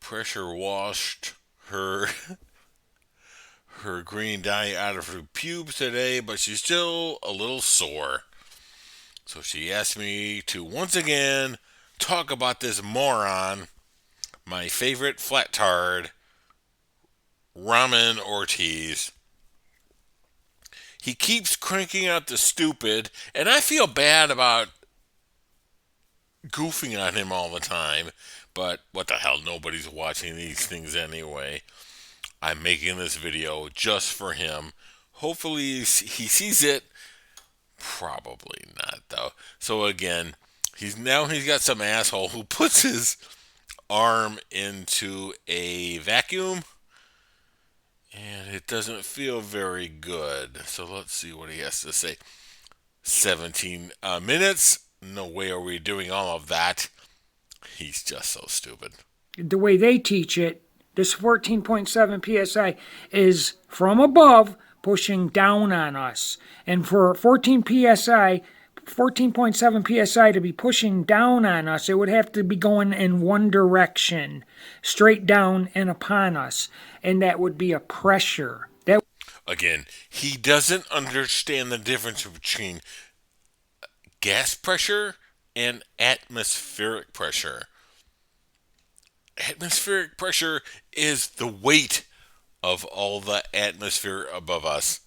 pressure washed her her green dye out of her pubes today, but she's still a little sore. So she asked me to once again talk about this moron, my favorite flat tard, Ramen Ortiz. He keeps cranking out the stupid, and I feel bad about goofing on him all the time. But what the hell, nobody's watching these things anyway. I'm making this video just for him. Hopefully he sees it. Probably not though. So again, he's got some asshole who puts his arm into a vacuum and it doesn't feel very good. So let's see what he has to say. 17 minutes. No way are we doing all of that. He's just so stupid. The way they teach it, this 14.7 psi is from above pushing down on us. And for 14.7 psi to be pushing down on us, it would have to be going in one direction, straight down and upon us. And that would be a pressure. Again, he doesn't understand the difference between gas pressure and atmospheric pressure. Atmospheric pressure is the weight of all the atmosphere above us.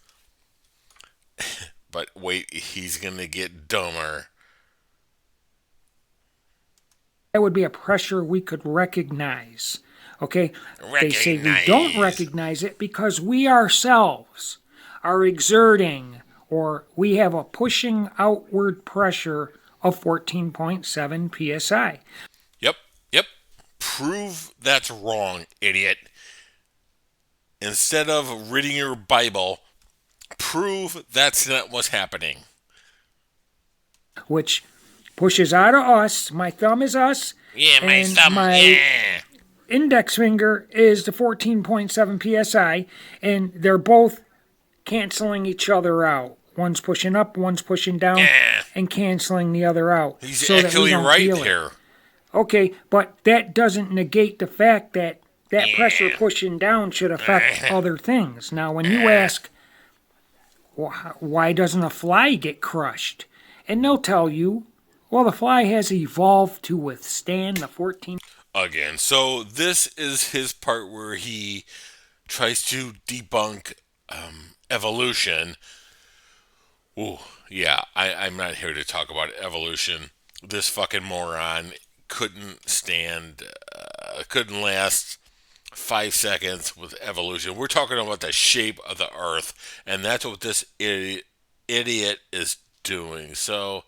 But wait, he's going to get dumber. That would be a pressure we could recognize. Okay? Recognize. They say we don't recognize it because we ourselves are exerting or we have a pushing outward pressure of 14.7 psi. Yep. Prove that's wrong, idiot. Instead of reading your Bible, prove that's not what's happening. Which pushes out of us. My thumb is us. Yeah, my and thumb. My Yeah. index finger is the 14.7 psi, and they're both canceling each other out. One's pushing up, one's pushing down, Yeah. and canceling the other out. He's so actually right here. Okay, but that doesn't negate the fact that pressure pushing down should affect other things. Now, when you ask, why doesn't a fly get crushed? And they'll tell you, well, the fly has evolved to withstand the 14. Again, so this is his part where he tries to debunk evolution. Ooh, yeah, I'm not here to talk about evolution. This fucking moron couldn't last 5 seconds with evolution. We're talking about the shape of the earth, and that's what this idiot is doing. So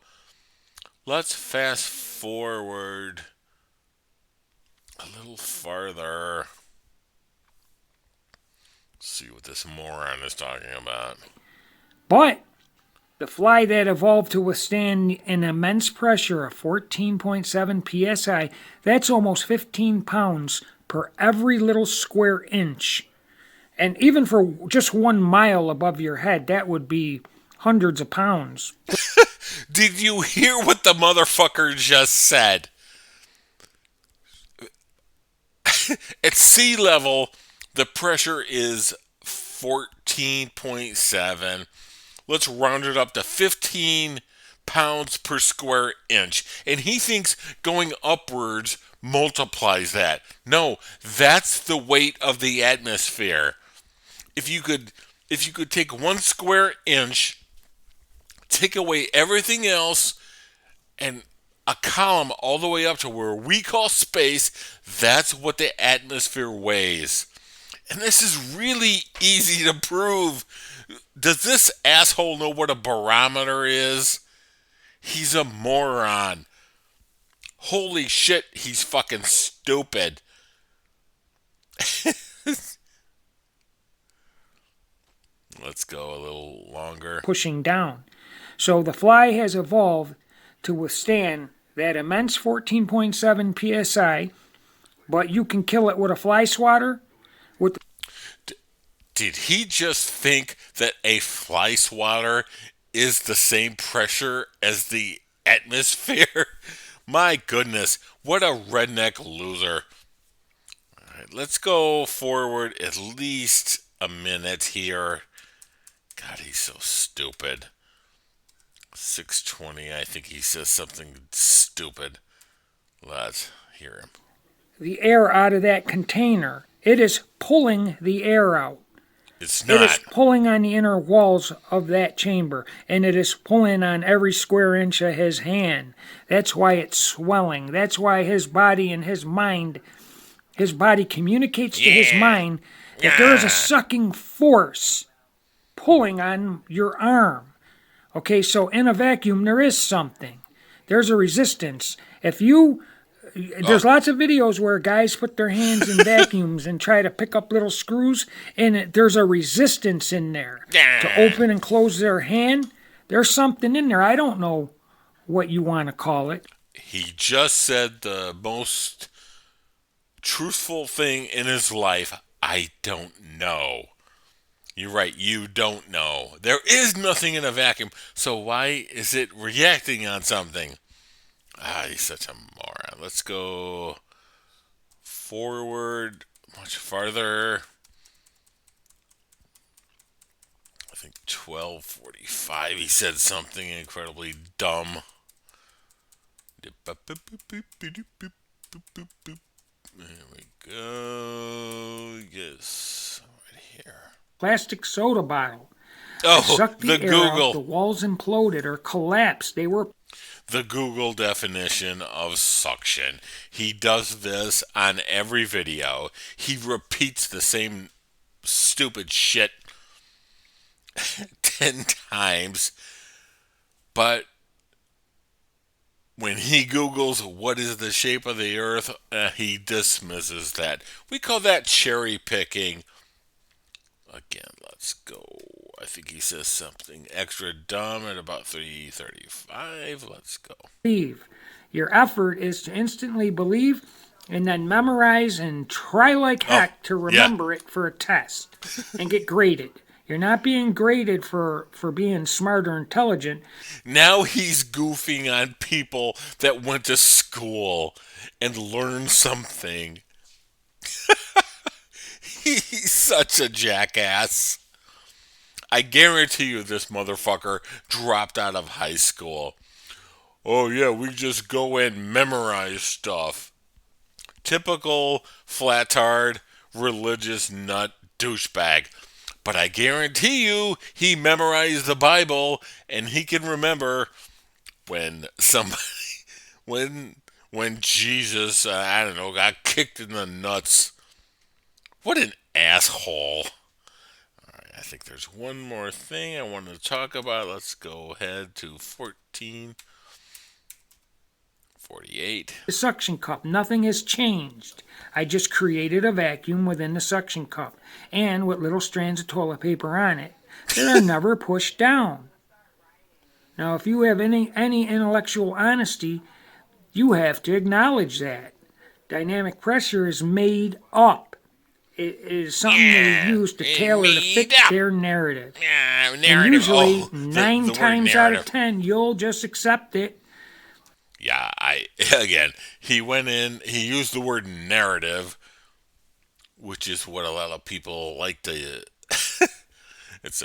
let's fast forward a little farther. See what this moron is talking about. But the fly that evolved to withstand an immense pressure of 14.7 psi, that's almost 15 pounds per every little square inch. And even for just 1 mile above your head, that would be hundreds of pounds. Did you hear what the motherfucker just said? At sea level, the pressure is 14.7. Let's round it up to 15 pounds per square inch. And he thinks going upwards multiplies that. No, that's the weight of the atmosphere. If you could take 1 square inch, take away everything else, and a column all the way up to where we call space, that's what the atmosphere weighs. And this is really easy to prove. Does this asshole know what a barometer is? He's a moron. Holy shit, he's fucking stupid. Let's go a little longer. Pushing down. So the fly has evolved to withstand that immense 14.7 psi, but you can kill it with a fly swatter. Did he just think that a fly swatter is the same pressure as the atmosphere? My goodness, what a redneck loser. let's go forward at least a minute here. God, he's so stupid. 6:20. I think he says something stupid. Let's hear him. The air out of that container. It is pulling the air out. It's It is not. pulling on the inner walls of that chamber, and it is pulling on every square inch of his hand. That's why it's swelling. That's why his body and his body communicates to his mind that there is a sucking force pulling on your arm. Okay, so in a vacuum, there is something. There's a resistance. There's lots of videos where guys put their hands in vacuums and try to pick up little screws, and there's a resistance in there to open and close their hand. There's something in there. I don't know what you want to call it. He just said the most truthful thing in his life. I don't know. You're right, you don't know. There is nothing in a vacuum, so why is it reacting on something? Ah, he's such a moron. Let's go forward much farther. I think 12:45. He said something incredibly dumb. There we go. Yes, right here. Plastic soda bottle. It Oh, sucked the the air out. The Google. walls imploded or collapsed. They were The Google definition of suction. He does this on every video. He repeats the same stupid shit 10 times. But when he Googles what is the shape of the earth, he dismisses that. We call that cherry picking. Again, let's go. I think he says something extra dumb at about 3:35. Let's go. believe. Your effort is to instantly believe and then memorize and try like heck to yeah. remember it for a test and get graded. You're not being graded for being smart or intelligent. Now he's goofing on people that went to school and learned something. He's such a jackass. I guarantee you this motherfucker dropped out of high school. Oh yeah, we just go and memorize stuff. Typical flatard, religious nut douchebag. But I guarantee you he memorized the Bible and he can remember when somebody when Jesus, I don't know, got kicked in the nuts. What an asshole. Alright, I think there's one more thing I wanted to talk about. Let's go ahead to 14:48. The suction cup, nothing has changed. I just created a vacuum within the suction cup and with little strands of toilet paper on it that are never pushed down. Now, if you have any intellectual honesty, you have to acknowledge that. Dynamic pressure is made up. It is something they use to tailor to fit their narrative. And usually, nine times out of 10, you'll just accept it. Yeah, again, he went in, he used the word narrative, which is what a lot of people like to. It's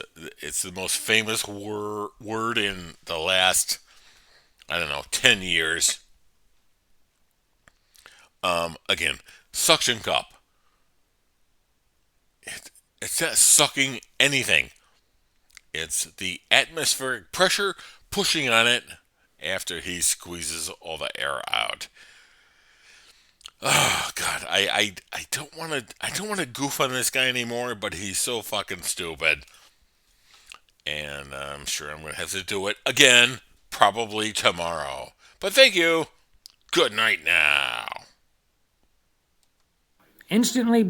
the most famous word in the last, I don't know, 10 years. Again, suction cup. It's not sucking anything. It's the atmospheric pressure pushing on it after he squeezes all the air out. Oh God, I don't want to goof on this guy anymore, but he's so fucking stupid. And I'm sure I'm going to have to do it again, probably tomorrow. But thank you. Good night now. Instantly